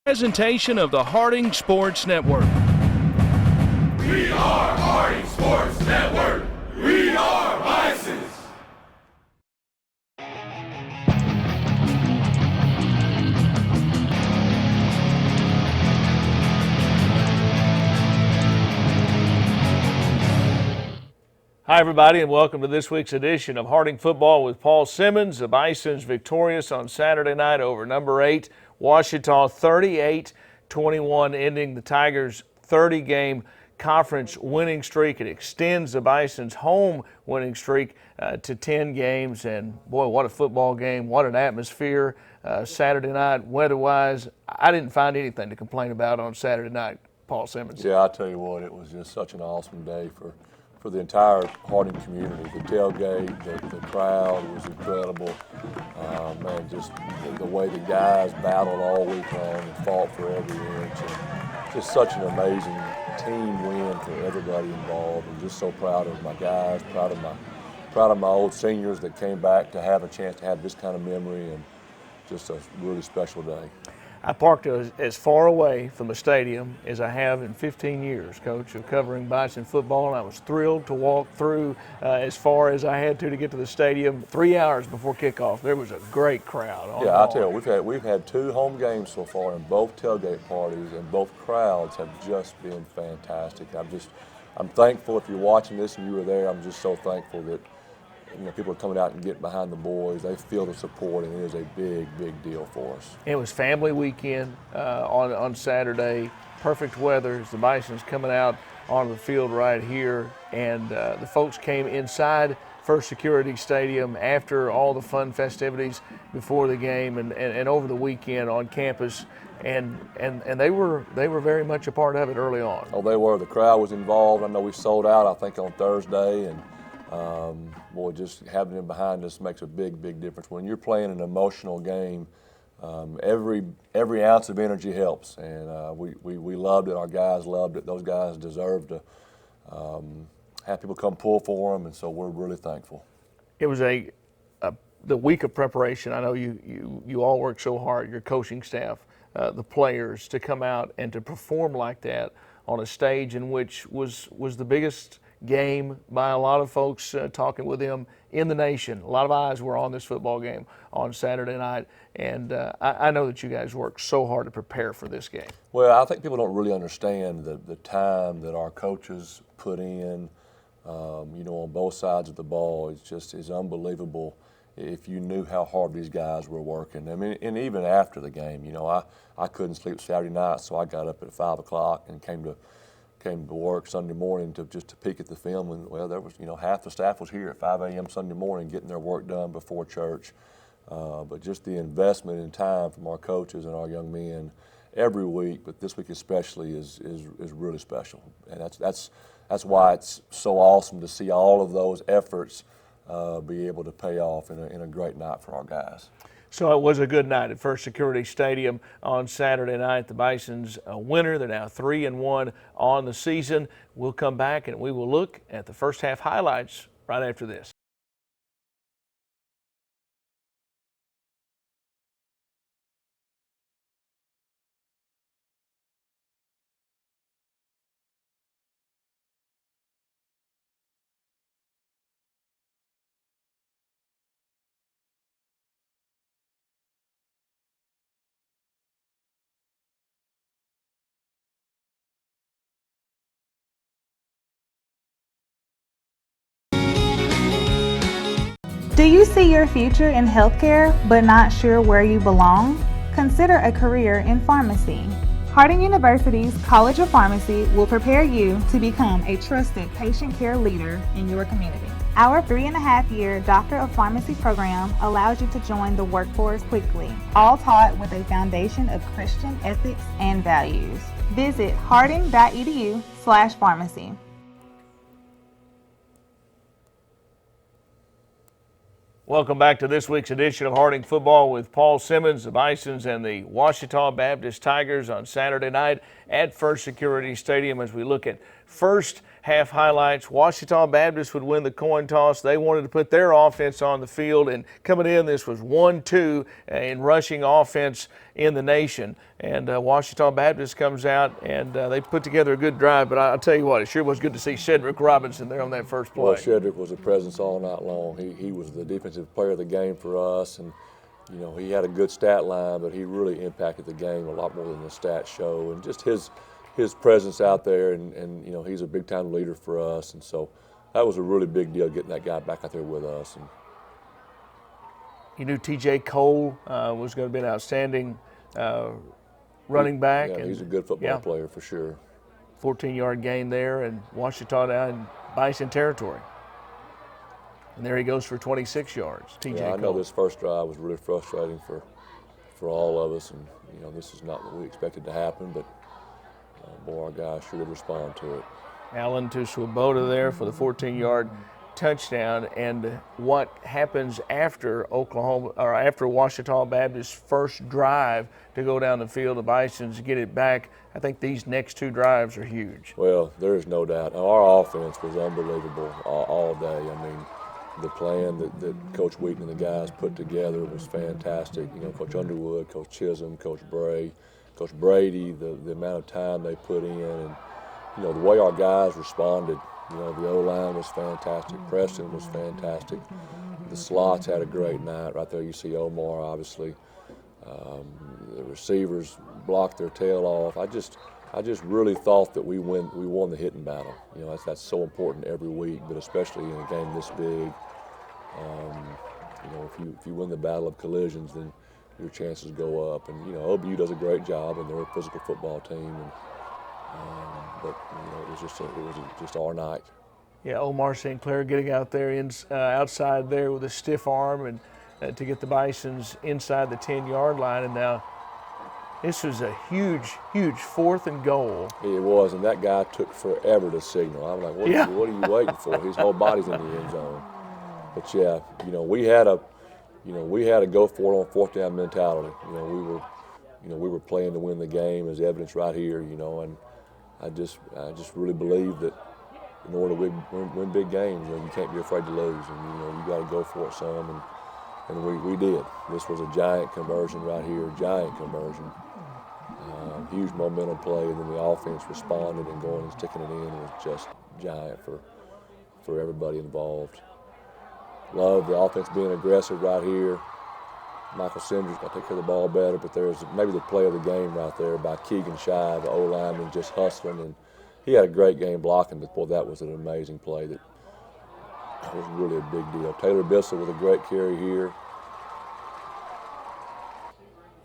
Presentation of the Harding Sports Network. We are Harding Sports Network. We are Bisons. Hi, everybody, and welcome to this week's edition of Harding Football with Paul Simmons. The Bisons victorious on Saturday night over number 8, Ouachita, 38-21, ending the Tigers' 30-game conference winning streak. It extends the Bisons' home winning streak to 10 games. And, boy, what a football game. What an atmosphere. Saturday night, weather-wise, I didn't find anything to complain about on Saturday night, Paul Simmons. Yeah, I tell you what, it was just such an awesome day for the entire Harding community. The tailgate, the crowd was incredible. Man, just the way the guys battled all week long and fought for every inch. And just such an amazing team win for everybody involved. And just so proud of my guys, proud of my old seniors that came back to have a chance to have this kind of memory, and just a really special day. I parked as far away from the stadium as I have in 15 years, Coach, of covering Bison football, and I was thrilled to walk through as far as I had to get to the stadium 3 hours before kickoff. There was a great crowd. Yeah, I tell you, we've had 2 home games so far, and both tailgate parties and both crowds have just been fantastic. I'm thankful. If you're watching this and you were there, I'm just so thankful that people are coming out and getting behind the boys. They feel the support, and it is a big, big deal for us. It was family weekend on Saturday. Perfect weather. The Bison's coming out onto the field right here, and the folks came inside First Security Stadium after all the fun festivities before the game and over the weekend on campus, and they were very much a part of it early on. Oh, they were. The crowd was involved. I know we sold out, I think, on Thursday, and boy, just having them behind us makes a big, big difference. When you're playing an emotional game, every ounce of energy helps, and we loved it. Our guys loved it. Those guys deserve to have people come pull for them, and so we're really thankful. It was the week of preparation. I know you all work so hard, your coaching staff, the players, to come out and to perform like that on a stage in which was the biggest game by a lot of folks talking with them in the nation. A lot of eyes were on this football game on Saturday night, and I know that you guys worked so hard to prepare for this game. Well, I think people don't really understand the time that our coaches put in, on both sides of the ball. It's unbelievable if you knew how hard these guys were working. I mean, and even after the game, I couldn't sleep Saturday night, so I got up at 5 o'clock and came to work Sunday morning to peek at the film, and there was half the staff was here at 5 a.m. Sunday morning getting their work done before church. But just the investment in time from our coaches and our young men every week, but this week especially, is really special, and that's why it's so awesome to see all of those efforts be able to pay off in a great night for our guys. So it was a good night at First Security Stadium on Saturday night. The Bisons a winner. They're now 3-1 on the season. We'll come back and we will look at the first half highlights right after this. Do you see your future in healthcare but not sure where you belong? Consider a career in pharmacy. Harding University's College of Pharmacy will prepare you to become a trusted patient care leader in your community. Our 3.5-year Doctor of Pharmacy program allows you to join the workforce quickly, all taught with a foundation of Christian ethics and values. Visit harding.edu/pharmacy. Welcome back to this week's edition of Harding Football with Paul Simmons. The Bisons and the Ouachita Baptist Tigers on Saturday night at First Security Stadium as we look at first half highlights. Ouachita Baptist would win the coin toss. They wanted to put their offense on the field, and coming in, this was 1-2 in rushing offense in the nation. And Ouachita Baptist comes out, and they put together a good drive. But I'll tell you what, it sure was good to see Shedrick Robinson there on that first play. Well, Shedrick was a presence all night long. He was the defensive player of the game for us, and you know, he had a good stat line, but he really impacted the game a lot more than the stats show. And just his presence out there, and you know, he's a big-time leader for us, and so that was a really big deal getting that guy back out there with us. And you knew T.J. Cole was going to be an outstanding running back. Yeah, and he's a good football player for sure. 14-yard gain there, and Ouachita down in Bison territory. And there he goes for 26 yards, T.J. Yeah, I Cole. know this first drive was really frustrating for all of us, and you know, this is not what we expected to happen, but boy, our guys sure did respond to it. Allen to Swoboda there for the 14-yard touchdown. And what happens after after Ouachita Baptist's first drive to go down the field, the Bisons get it back. I think these next two drives are huge. Well, there is no doubt. Our offense was unbelievable all day. I mean, the plan that Coach Wheaton and the guys put together was fantastic. You know, Coach Underwood, Coach Chisholm, Coach Bray, Coach Brady, the amount of time they put in, and you know, the way our guys responded. You know, the O-line was fantastic. Preston was fantastic. The slots had a great night. Right there you see Omar, obviously. The receivers blocked their tail off. I just really thought that we won the hitting battle. You know, that's so important every week, but especially in a game this big. You know, if you win the battle of collisions, then your chances go up. And you know, OBU does a great job, and they're a physical football team. And, but you know, it was just our night. Yeah, Omar St. Clair getting out there outside there with a stiff arm, and to get the Bisons inside the 10-yard line. And now this was a huge 4th and goal. It was, and that guy took forever to signal. I'm like, what are you waiting for? His whole body's in the end zone. But yeah, you know, we had a go for it on 4th down mentality. We were playing to win the game, as evidence right here. You know, and I just really believe that in order to win big games, you know, you can't be afraid to lose, and you know, you got to go for it some, and we did. This was a giant conversion right here, giant conversion. Huge momentum play, and then the offense responded, and going and sticking it in was just giant for everybody involved. Love the offense being aggressive right here. Michael Sinders got to take care of the ball better, but there's maybe the play of the game right there by Keegan Shy, the O-lineman, just hustling, and he had a great game blocking, but boy, that was an amazing play. That was really a big deal. Taylor Bissell with a great carry here.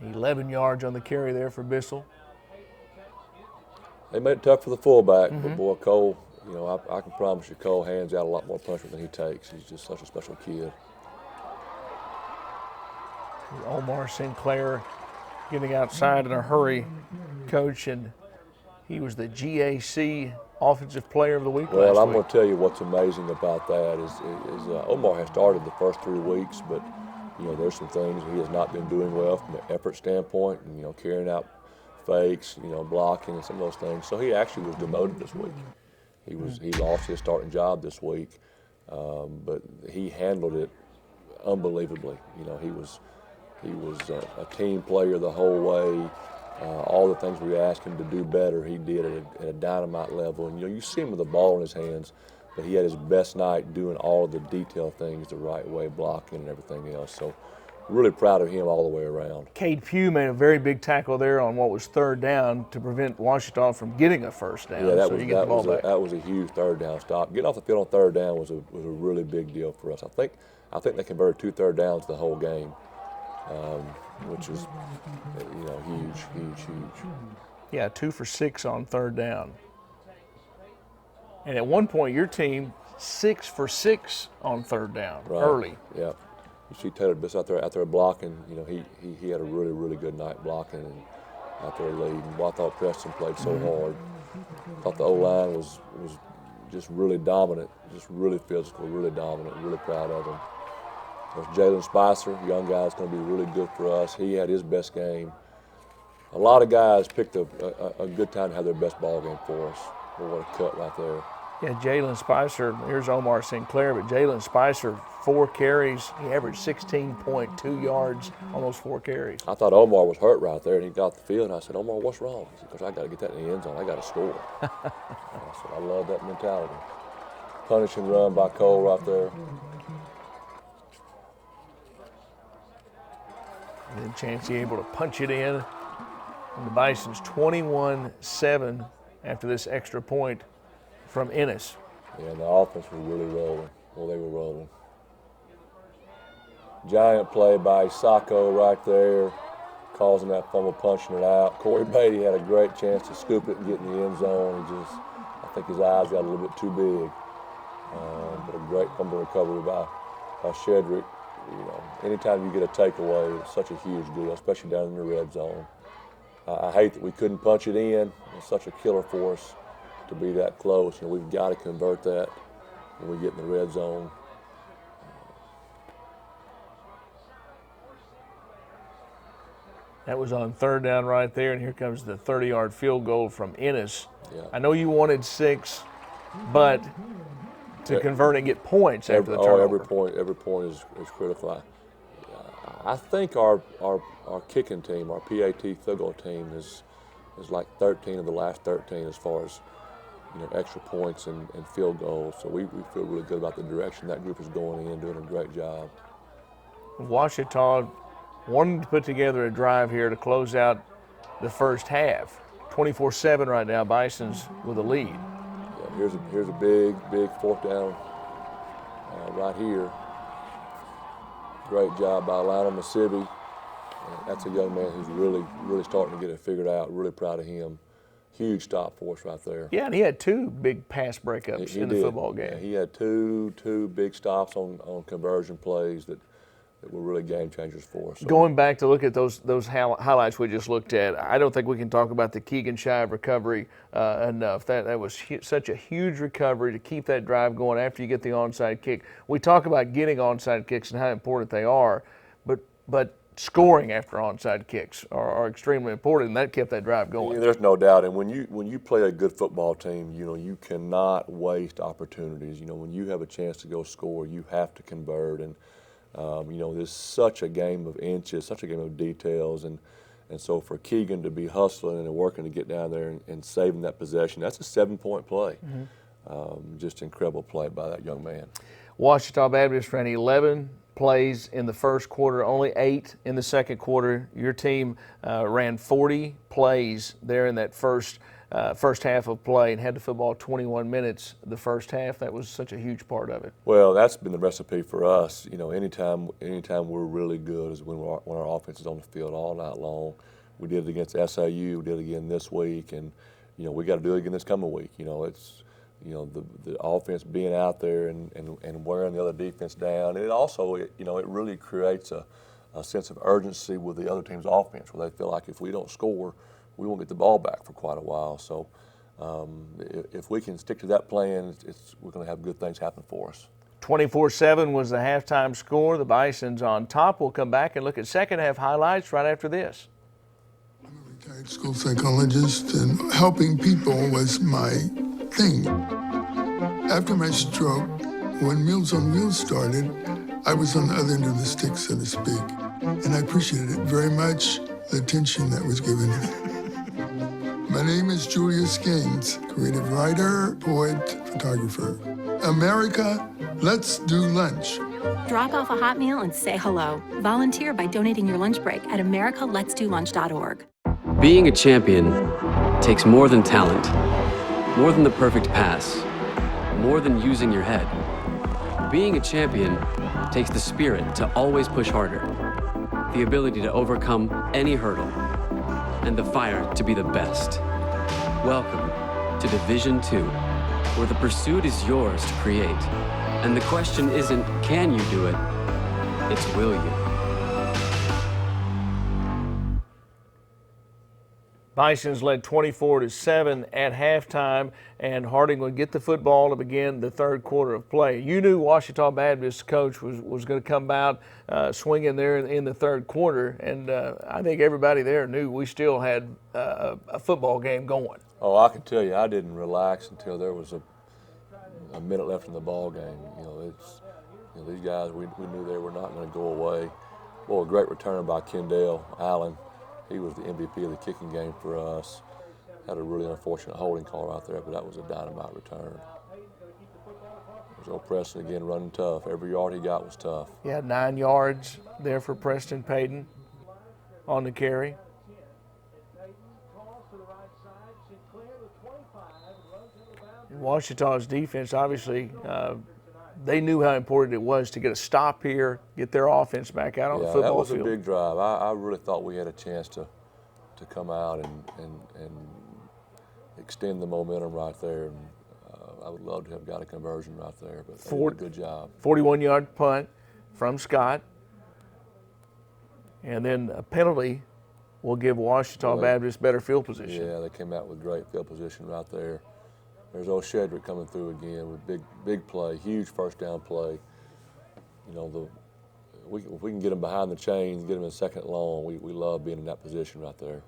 11 yards on the carry there for Bissell. They made it tough for the fullback, but boy, Cole, you know, I can promise you Cole hands out a lot more punishment than he takes. He's just such a special kid. Omar St. Clair getting outside in a hurry, Coach, and he was the GAC Offensive Player of the Week last week. Well, I'm going to tell you what's amazing about that is Omar has started the first 3 weeks, but you know, there's some things he has not been doing well from an effort standpoint, and you know, carrying out fakes, you know, blocking and some of those things. So he actually was demoted this week. He lost his starting job this week, but he handled it unbelievably. You know, he was a team player the whole way. All the things we asked him to do better, he did at a dynamite level. And you know, you see him with the ball in his hands, but he had his best night doing all of the detailed things the right way, blocking and everything else. So really proud of him all the way around. Cade Pugh made a very big tackle there on what was 3rd down to prevent Ouachita from getting a first down. Yeah, that was a huge 3rd down stop. Getting off the field on 3rd down was a really big deal for us. I think they converted 2 3rd downs the whole game. Which is, you know, huge. Yeah, 2 for 6 on 3rd down. And at one point, your team 6 for 6 on 3rd down early. Yeah, you see Taylor Bissell out there blocking. You know, he had a really good night blocking and out there leading. Well, I thought Preston played so hard. I thought the O-line was just really dominant, just really physical, really dominant. Really proud of them. There's Jalen Spicer, young guy's going to be really good for us. He had his best game. A lot of guys picked a good time to have their best ball game for us. What a cut right there. Yeah, Jalen Spicer, here's Omar Sinclair, but Jalen Spicer, 4 carries. He averaged 16.2 yards on those 4 carries. I thought Omar was hurt right there, and he got off the field, and I said, Omar, what's wrong? He said, because I got to get that in the end zone. I got to score. I said, I love that mentality. Punish and run by Cole right there. And then Chancey able to punch it in. And the Bisons 21-7 after this extra point from Ennis. Yeah, and the offense was really rolling. Well, they were rolling. Giant play by Sacco right there, causing that fumble, punching it out. Corey Beatty had a great chance to scoop it and get in the end zone. I think his eyes got a little bit too big. But a great fumble recovery by Shedrick. Anytime you get a takeaway, it's such a huge deal, especially down in the red zone. I hate that we couldn't punch it in. It's such a killer for us to be that close. We've got to convert that when we get in the red zone. That was on 3rd down right there, and here comes the 30-yard field goal from Ennis. Yeah. I know you wanted 6, but to convert and get points after the turnover. Every point is critical. I think our kicking team, our PAT field goal team, is like 13 of the last 13 as far as extra points and field goals. So we feel really good about the direction that group is going in, doing a great job. Ouachita wanted to put together a drive here to close out the first half. 24-7 right now, Bisons with a lead. Yeah, here's a big 4th down right here. Great job by Lionel Masibi. That's a young man who's really starting to get it figured out. Really proud of him. Huge stop for us right there. Yeah, and he had 2 big pass breakups in the football game. Yeah, he had two big stops on conversion plays that were really game changers for us. So. Going back to look at those highlights we just looked at, I don't think we can talk about the Keegan Shive recovery enough. That was such a huge recovery to keep that drive going after you get the onside kick. We talk about getting onside kicks and how important they are, but scoring after onside kicks are extremely important, and that kept that drive going. Yeah, there's no doubt. And when you play a good football team, you cannot waste opportunities. When you have a chance to go score, you have to convert. And there's such a game of inches, such a game of details, and so for Keegan to be hustling and working to get down there and saving that possession, that's a 7-point play. Mm-hmm. Just incredible play by that young man. Ouachita Baptist ran 11 plays in the first quarter, only 8 in the second quarter. Your team ran 40 plays there in that first half of play and had the football 21 minutes the first half. That was such a huge part of it. Well, that's been the recipe for us. Anytime we're really good is when our offense is on the field all night long. We did it against SAU. We did it again this week, and we got to do it again this coming week. It's the offense being out there and wearing the other defense down. It also it really creates a sense of urgency with the other team's offense, where they feel like if we don't score, we won't get the ball back for quite a while. So if we can stick to that plan, we're going to have good things happen for us. 24-7 was the halftime score. The Bisons on top. We'll come back and look at second half highlights right after this. I'm a retired school psychologist, and helping people was my thing. After my stroke, when Meals on Wheels started, I was on the other end of the stick, so to speak, and I appreciated it very much, the attention that was given. My name is Julius Gaines, creative writer, poet, photographer. America, let's do lunch. Drop off a hot meal and say hello. Volunteer by donating your lunch break at americaletsdolunch.org. Being a champion takes more than talent, more than the perfect pass, more than using your head. Being a champion takes the spirit to always push harder, the ability to overcome any hurdle, and the fire to be the best. Welcome to Division II, where the pursuit is yours to create. And the question isn't, can you do it? It's, will you? Bisons led 24-7 at halftime, and Harding would get the football to begin the third quarter of play. You knew Ouachita Baptist coach was going to come out swinging there in the third quarter, and I think everybody there knew we still had a football game going. Oh, I can tell you, I didn't relax until there was a minute left in the ball game. These guys, we knew they were not going to go away. Well, a great return by Kendall Allen. He was the MVP of the kicking game for us. Had a really unfortunate holding call right there, but that was a dynamite return. There's old Preston again running tough. Every yard he got was tough. He had 9 yards there for Preston Payton on the carry. And Ouachita's defense, obviously, they knew how important it was to get a stop here, get their offense back out on the football that was field. a big drive. I really thought we had a chance to come out and extend the momentum right there. And I would love to have got a conversion right there, but they did a good job. 41-yard punt from Scott. And then a penalty will give Ouachita Baptist better field position. Yeah, they came out with great field position right there. There's old Shedrick coming through again with big play, huge first down play. If we can get them behind the chains, get them in second and long, we love being in that position right there.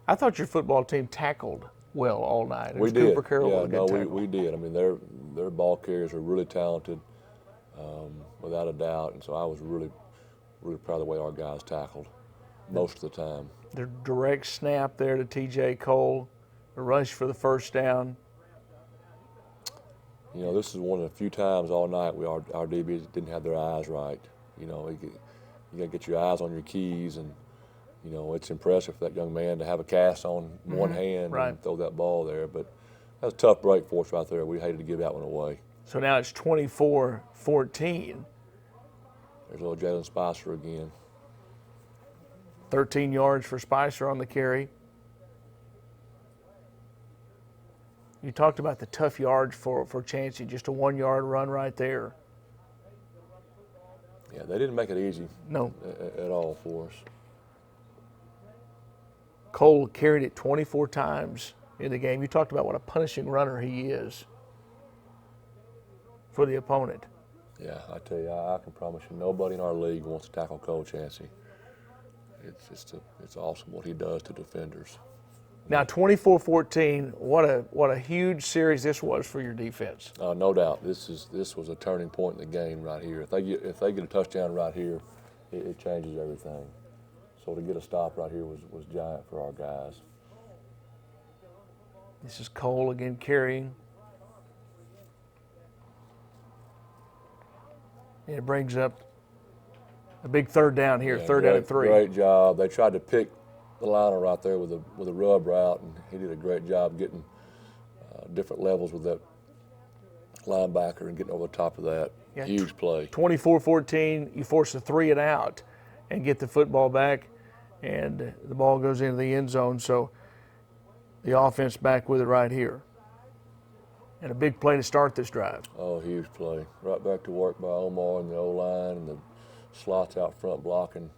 I thought your football team tackled well all night. We did. Cooper Carroll with a good tackle. We did. I mean, their ball carriers are really talented, without a doubt. And so I was really proud of the way our guys tackled most of the time. Their direct snap there to T.J. Cole, a rush for the first down. This is one of the few times all night our DBs didn't have their eyes right. You got to get your eyes on your keys, and it's impressive for that young man to have a cast on one hand and throw that ball there. But that was a tough break for us right there. We hated to give that one away. So now it's 24-14. There's little Jalen Spicer again. 13 yards for Spicer on the carry. You talked about the tough yards for Chancey, just a 1-yard run right there. Yeah, they didn't make it easy. No. At all for us. Cole carried it 24 times in the game. You talked about what a punishing runner he is for the opponent. Yeah, I tell you, I can promise you, nobody in our league wants to tackle Cole Chancey. It's awesome what he does to defenders. Now, 24-14, what a huge series this was for your defense. No doubt, this was a turning point in the game right here. If they get a touchdown right here, it changes everything. So to get a stop right here was giant for our guys. This is Cole again carrying. And it brings up a big third down here, third down and 3. Great job. They tried to pick the liner right there with a rub route, and he did a great job getting different levels with that linebacker and getting over the top of that. Yeah, huge play. 24-14, you force a 3 and out and get the football back, and the ball goes into the end zone. So the offense back with it right here. And a big play to start this drive. Oh, huge play. Right back to work by Omar and the O-line, and the slots out front blocking.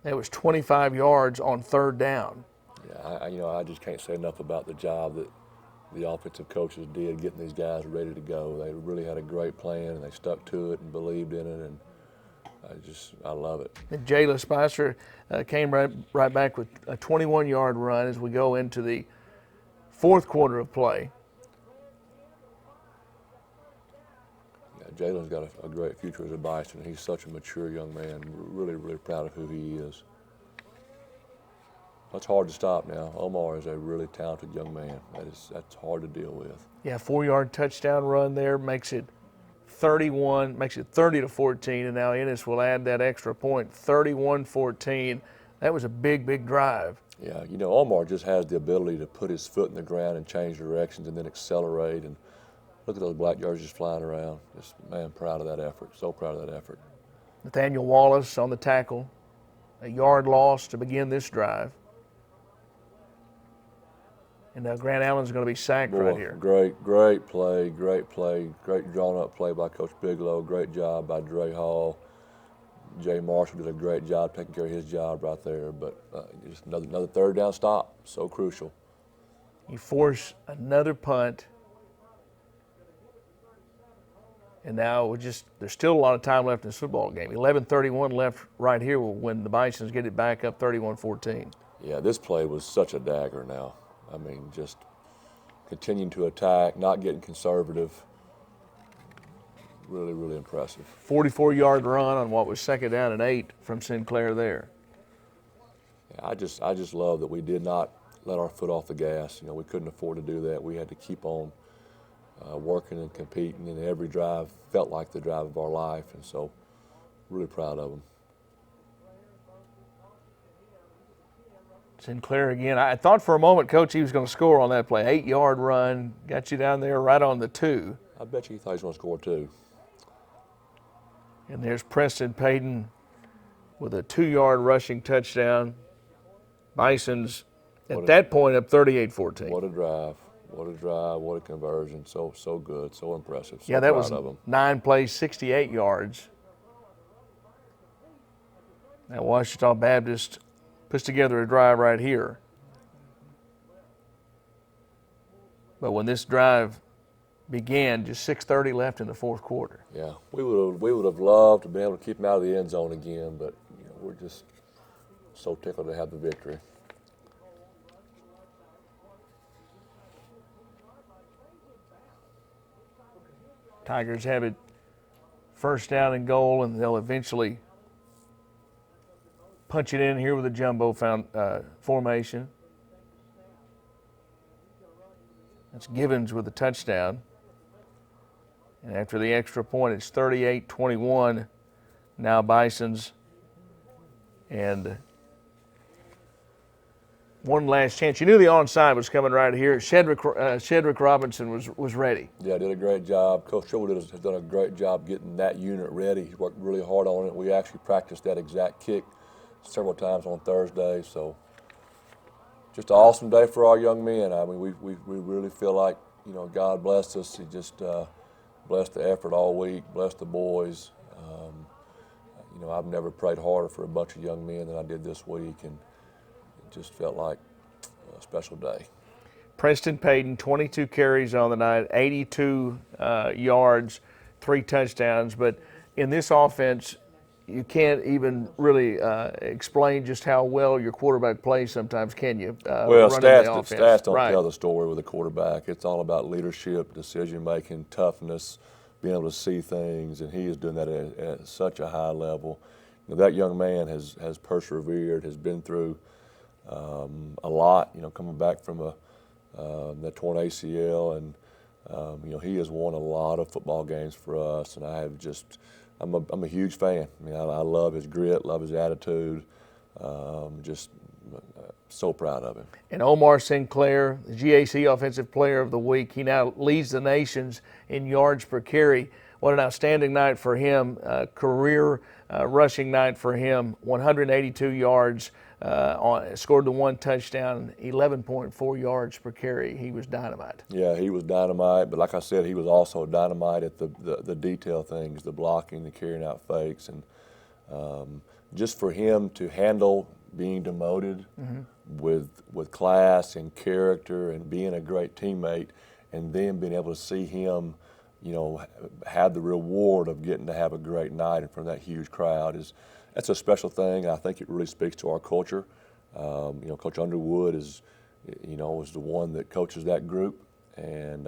That was 25 yards on third down. Yeah, I just can't say enough about the job that the offensive coaches did getting these guys ready to go. They really had a great plan, and they stuck to it and believed in it, and I love it. And Jalen Spicer came right back with a 21-yard run as we go into the fourth quarter of play. Yeah, Jalen's got a great future as a Bison. He's such a mature young man. Really, really proud of who he is. That's hard to stop now. Omar is a really talented young man. That's hard to deal with. Yeah, 4-yard touchdown run there makes it 30 to 14, and now Ennis will add that extra point, 31-14. That was a big drive. Yeah, Omar just has the ability to put his foot in the ground and change directions and then accelerate. And look at those black yards just flying around. Just, man, proud of that effort. So proud of that effort. Nathaniel Wallace on the tackle. A yard loss to begin this drive. And now Grant Allen's going to be sacked right here. Great play, great drawn-up play by Coach Bigelow. Great job by Dre Hall. Jay Marshall did a great job taking care of his job right there. But just another third down stop, so crucial. You force another punt. And now there's still a lot of time left in this football game. 11:31 left right here when the Bisons get it back up 31-14. Yeah, this play was such a dagger now. I mean, just continuing to attack, not getting conservative. Really, really impressive. 44-yard run on what was 2nd down and 8 from Sinclair there. Yeah, I just love that we did not let our foot off the gas. You know, we couldn't afford to do that. We had to keep on working and competing, and every drive felt like the drive of our life, and so really proud of them. Sinclair again. I thought for a moment, Coach, he was going to score on that play. 8-yard run, got you down there right on the 2. I bet you he thought he was going to score too. And there's Preston Payton with a 2-yard rushing touchdown. Bison's at that point up 38-14. What a drive. What a drive, what a conversion. So good, so impressive. So yeah, that proud was of him. 9 plays, 68 yards. Now Ouachita Baptist puts together a drive right here. But when this drive began, just 6:30 left in the 4th quarter. Yeah, we would have loved to be able to keep him out of the end zone again, but you know, we're just so tickled to have the victory. Tigers have it 1st down and goal, and they'll eventually punch it in here with a jumbo formation. That's Givens with a touchdown. And after the extra point, it's 38-21. Now Bison's. And one last chance. You knew the onside was coming right here. Shedrick Robinson was ready. Yeah, did a great job. Coach Sherwood has done a great job getting that unit ready. He worked really hard on it. We actually practiced that exact kick several times on Thursday. So just an awesome day for our young men. I mean, we really feel like, you know, God blessed us. He just blessed the effort all week, blessed the boys. You know, I've never prayed harder for a bunch of young men than I did this week, and it just felt like a special day. Preston Payton, 22 carries on the night, 82 yards, 3 touchdowns. But in this offense, you can't even really explain just how well your quarterback plays sometimes, can you? Well, stats don't right. tell the story with a quarterback. It's all about leadership, decision-making, toughness, being able to see things, and he is doing that at such a high level. You know, that young man has persevered, has been through a lot, you know, coming back from that torn ACL, and you know, he has won a lot of football games for us, and I'm a huge fan. I mean, I love his grit, love his attitude, just so proud of him. And Omar Sinclair, the GAC Offensive Player of the Week, he now leads the nations in yards per carry. What an outstanding night for him, career rushing night for him, 182 yards, scored the 1 touchdown, 11.4 yards per carry. He was dynamite. Yeah, he was dynamite, but like I said, he was also dynamite at the detail things, the blocking, the carrying out fakes, and just for him to handle being demoted with class and character and being a great teammate, and then being able to see him, you know, have the reward of getting to have a great night in front of that huge crowd that's a special thing. I think it really speaks to our culture. You know, Coach Underwood is the one that coaches that group, and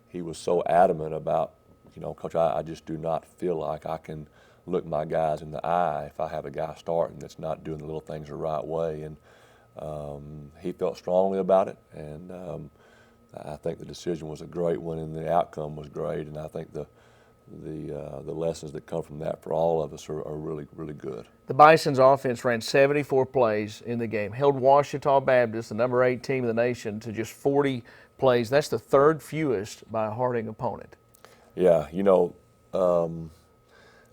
he was so adamant about, you know, Coach, I just do not feel like I can look my guys in the eye if I have a guy starting that's not doing the little things the right way, and he felt strongly about it, and I think the decision was a great one, and the outcome was great, and I think the lessons that come from that for all of us are really, really good. The Bison's offense ran 74 plays in the game, held Ouachita Baptist, the number 8 team in the nation, to just 40 plays. That's the 3rd fewest by a Harding opponent. Yeah, you know,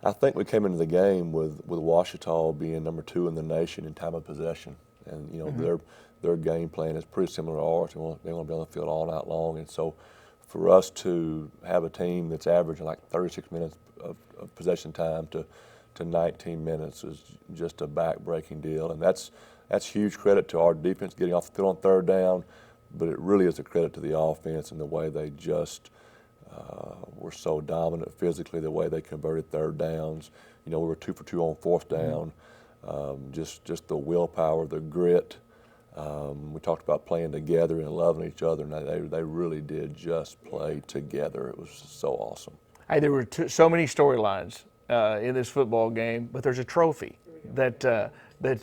I think we came into the game with Ouachita being number 2 in the nation in time of possession, and you know their game plan is pretty similar to ours. They want to be on the field all night long, and so for us to have a team that's averaging like 36 minutes of possession time to 19 minutes is just a back-breaking deal, and that's huge credit to our defense getting off the field on 3rd down, but it really is a credit to the offense and the way they just were so dominant physically, the way they converted 3rd downs. You know, we were 2 for 2 on 4th down. just the willpower, the grit. We talked about playing together and loving each other, and they really did just play together. It was so awesome. Hey, there were so many storylines in this football game, but there's a trophy that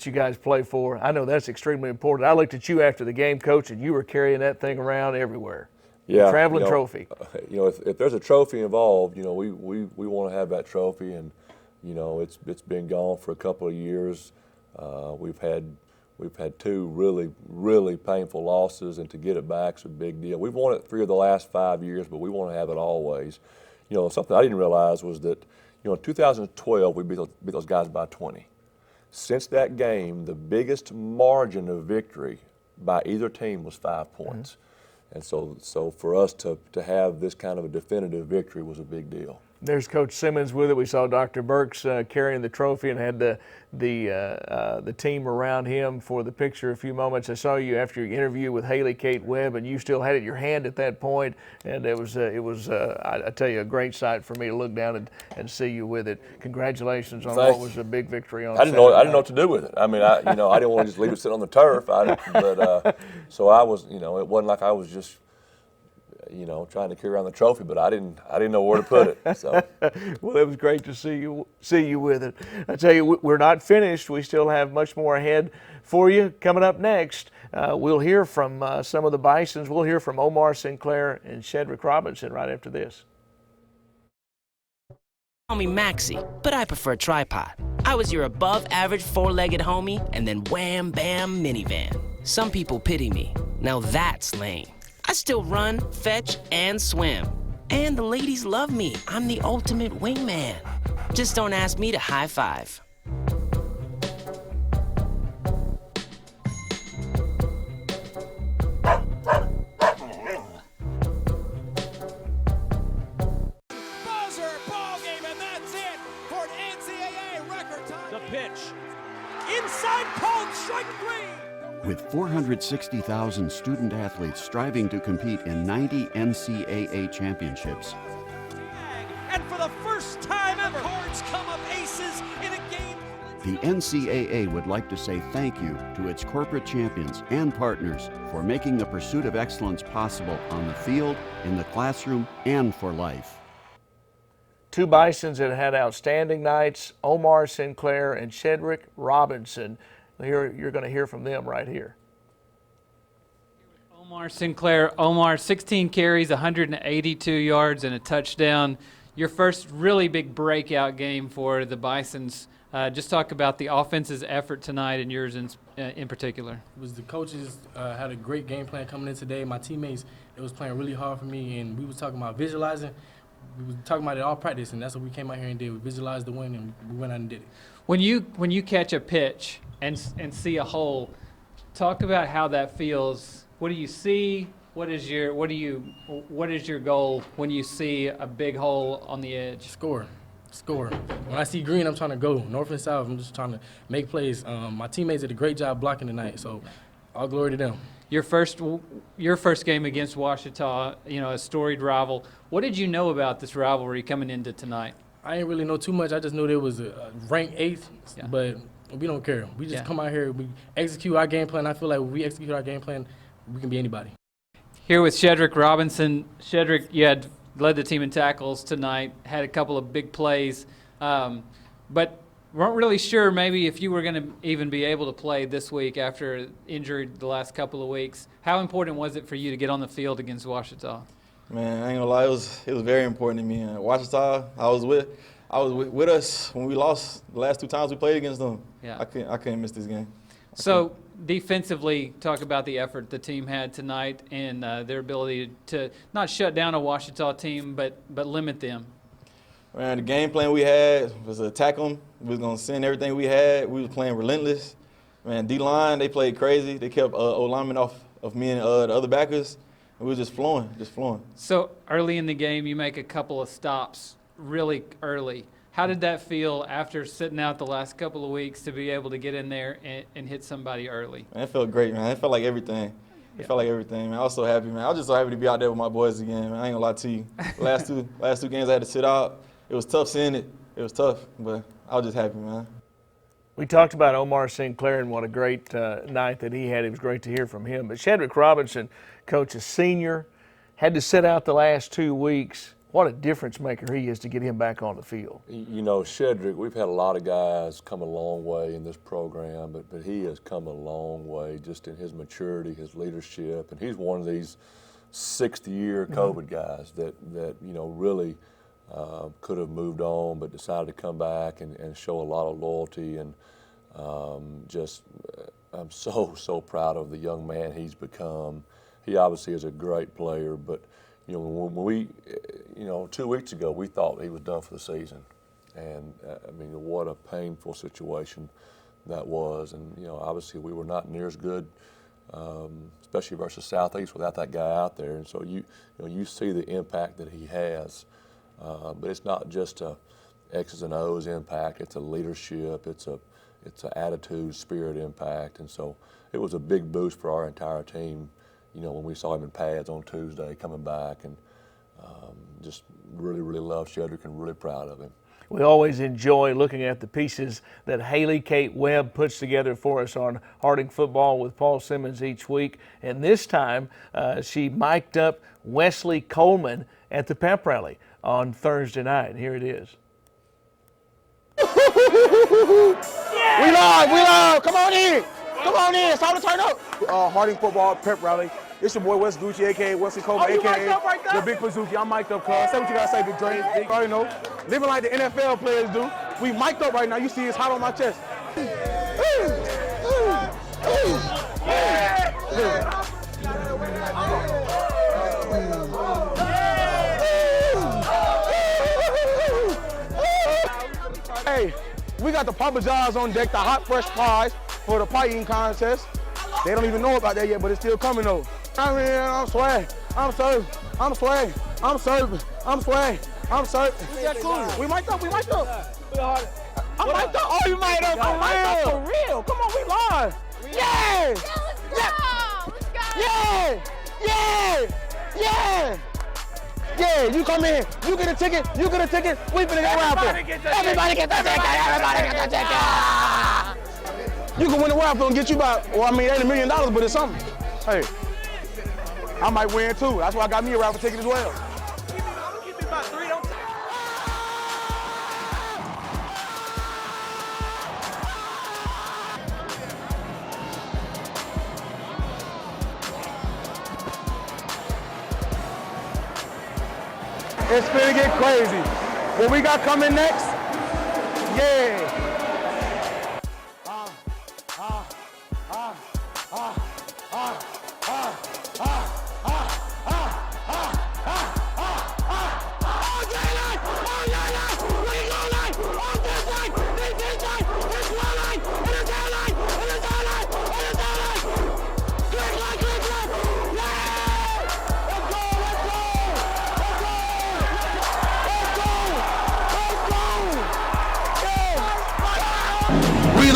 you guys play for. I know that's extremely important. I looked at you after the game, Coach, and you were carrying that thing around everywhere. Yeah, traveling trophy. If there's a trophy involved, we want to have that trophy, and it's been gone for a couple of years. We've had two really painful losses, and to get it back is a big deal. We've won it 3 of the last 5 years, but we want to have it always. Something I didn't realize was that in 2012 we beat those guys by 20. Since that game, the biggest margin of victory by either team was 5 points. Mm-hmm. And so for us to have this kind of a definitive victory was a big deal. There's Coach Simmons with it. We saw Dr. Burks carrying the trophy and had the team around him for the picture a few moments. I saw you after your interview with Haley Kate Webb, and you still had it in your hand at that point. And it was I tell you, a great sight for me to look down and see you with it. Congratulations on what was a big victory on Saturday night. I didn't know what to do with it. I mean, I didn't want to just leave it sitting on the turf. So I was, it wasn't like I was just trying to carry around the trophy, but I didn't know where to put it. So, well, it was great to see you with it. I tell you, we're not finished. We still have much more ahead for you. Coming up next, we'll hear from some of the Bisons. We'll hear from Omar Sinclair and Shedrick Robinson right after this. Call me Maxie, but I prefer tripod. I was your above-average four-legged homie, and then wham, bam, minivan. Some people pity me. Now that's lame. I still run, fetch, and swim. And the ladies love me. I'm the ultimate wingman. Just don't ask me to high five. Buzzer ball game, and that's it for an NCAA record time. The pitch. Inside called strike 3. With 460,000 student athletes striving to compete in 90 NCAA championships. And for the first time ever, cards come up aces in a game. The NCAA would like to say thank you to its corporate champions and partners for making the pursuit of excellence possible on the field, in the classroom, and for life. Two Bisons that had outstanding nights, Omar Sinclair and Shedrick Robinson. You're going to hear from them right here. Omar Sinclair. Omar, 16 carries, 182 yards, and a touchdown. Your first really big breakout game for the Bisons. Just talk about the offense's effort tonight and yours in particular. It was the coaches had a great game plan coming in today. My teammates, they was playing really hard for me, and we was talking about visualizing. We was talking about it all practice, and that's what we came out here and did. We visualized the win, and we went out and did it. When you catch a pitch and see a hole, talk about how that feels. What do you see? What is your goal when you see a big hole on the edge? Score. When I see green, I'm trying to go north and south. I'm just trying to make plays. My teammates did a great job blocking tonight, so all glory to them. Your first game against Ouachita, a storied rival. What did you know about this rivalry coming into tonight? I didn't really know too much. I just knew there was a ranked 8th, but we don't care. We just come out here, we execute our game plan. I feel like if we execute our game plan, we can be anybody. Here with Shedrick Robinson. Shedrick, you had led the team in tackles tonight, had a couple of big plays, but weren't really sure maybe if you were going to even be able to play this week after injury the last couple of weeks. How important was it for you to get on the field against Ouachita? Man, I ain't gonna lie, it was very important to me. Ouachita, I was with us when we lost the last 2 times we played against them. Yeah. I couldn't miss this game. So defensively, talk about the effort the team had tonight and their ability to not shut down a Ouachita team, but limit them. Man, the game plan we had was to attack them. We was gonna send everything we had. We was playing relentless. Man, D-line, they played crazy. They kept O-linemen off of me and the other backers. We were just flowing. So early in the game, you make a couple of stops really early. How did that feel after sitting out the last couple of weeks to be able to get in there and hit somebody early? Man, it felt great, man. It felt like everything. It felt like everything, man. I was so happy, man. I was just so happy to be out there with my boys again, man. I ain't gonna lie to you. Last two games I had to sit out. It was tough seeing it. It was tough, but I was just happy, man. We talked about Omar Sinclair and what a great night that he had. It was great to hear from him. But Shedrick Robinson, coach, a senior, had to sit out the last 2 weeks. What a difference maker he is to get him back on the field. You know, Shedrick, we've had a lot of guys come a long way in this program, but he has come a long way just in his maturity, his leadership, and he's one of these sixth-year COVID guys that you know really could have moved on, but decided to come back and show a lot of loyalty, and I'm so proud of the young man he's become. He obviously is a great player, but you know, when we, you know, 2 weeks ago, we thought he was done for the season. And, I mean, what a painful situation that was. And, you know, obviously we were not near as good, especially versus Southeast without that guy out there. And so you see the impact that he has. But it's not just a X's and O's impact. It's a leadership. It's an attitude, spirit impact. And so it was a big boost for our entire team. You know, when we saw him in pads on Tuesday coming back, and just really love Shedrick and really proud of him. We always enjoy looking at the pieces that Haley Kate Webb puts together for us on Harding Football with Paul Simmons each week. And this time she mic'd up Wesley Coleman at the pep rally on Thursday night. Here it is. We live, come on in, it's time to turn up. Harding Football pep rally. It's your boy Wes Gucci, a.k.a. Wesley Coleman, a.k.a. Right the Big Pazuki. I'm mic'd up, cuz. Say what you gotta say, Big Drain. You already know. Living like the NFL players do. We mic'd up right now. You see it's hot on my chest. Hey, we got the Papa John's on deck, the hot fresh pies for the pie eating contest. They don't even know about that yet, but it's still coming though. I'm here, I'm swag, I'm serving, I'm swag, I'm serving, I'm swag, I'm serving. We mic'd up. I'm mic'd up. Oh, you mic'd up for real. For real. Come on, we live. Yeah. Yeah, you come in, you get a ticket, we finna get raffle. Everybody get the ticket. You can win the raffle and get you about, well, I mean, it ain't $1 million, but it's something. Hey, I might win too. That's why I got me a raffle ticket as well. It's finna get crazy. What we got coming next? Yeah.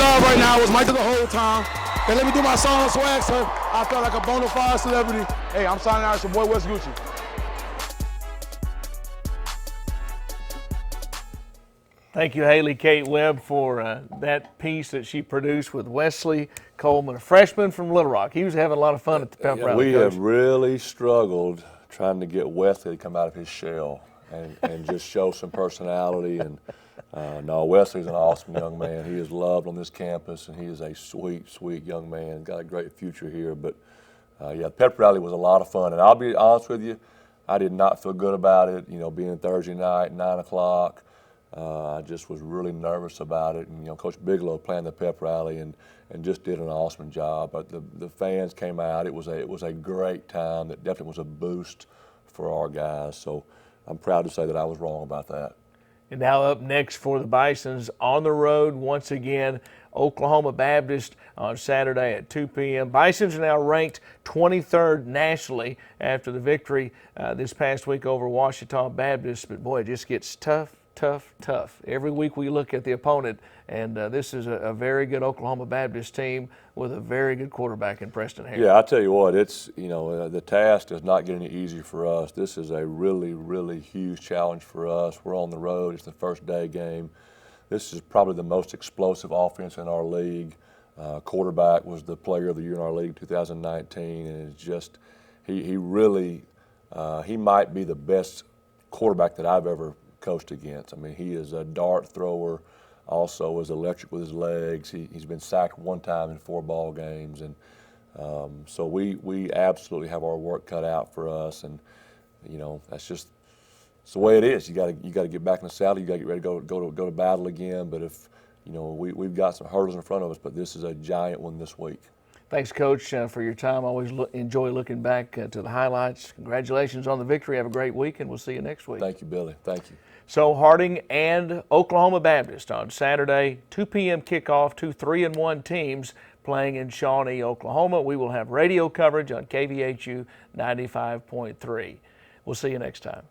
Love right now was Mike the whole time. They let me do my song swag, so I felt like a bona fide celebrity. Hey, I'm signing out. It's your boy Wes Gucci. Thank you, Haley Kate Webb, for that piece that she produced with Wesley Coleman, a freshman from Little Rock. He was having a lot of fun at the pep rally. We have really struggled trying to get Wesley to come out of his shell and just show some personality. And no, Wesley's an awesome young man. He is loved on this campus, and he is a sweet young man. Got a great future here. But yeah, the pep rally was a lot of fun. And I'll be honest with you, I did not feel good about it. You know, being Thursday night, 9 o'clock. I just was really nervous about it. And you know, Coach Bigelow planned the pep rally and just did an awesome job. But the fans came out. It was a great time. That definitely was a boost for our guys. So I'm proud to say that I was wrong about that. And now up next for the Bisons on the road once again, Oklahoma Baptist on Saturday at 2 p.m. Bisons are now ranked 23rd nationally after the victory this past week over Ouachita Baptist. But boy, it just gets tough. Every week we look at the opponent, and this is a very good Oklahoma Baptist team with a very good quarterback in Preston Harris. Yeah, I tell you what, it's the task does not get any easier for us. This is a really huge challenge for us. We're on the road. It's the first day game. this is probably the most explosive offense in our league. Quarterback was the player of the year in our league in 2019, and it's just he really he might be the best quarterback that I've ever coached against. I mean, he is a dart thrower, also is electric with his legs. He's been sacked one time in 4 ball games, and so we absolutely have our work cut out for us, and you know that's just it's the way it is. You got to get back in the saddle. You got to get ready to go to battle again. But if you know we've got some hurdles in front of us, but this is a giant one this week. Thanks, Coach, for your time. Always enjoy looking back to the highlights. Congratulations on the victory. Have a great week, and we'll see you next week. Thank you, Billy. Thank you. So Harding and Oklahoma Baptist on Saturday, 2 p.m. kickoff, 2 3-1 teams playing in Shawnee, Oklahoma. We will have radio coverage on KVHU 95.3. We'll see you next time.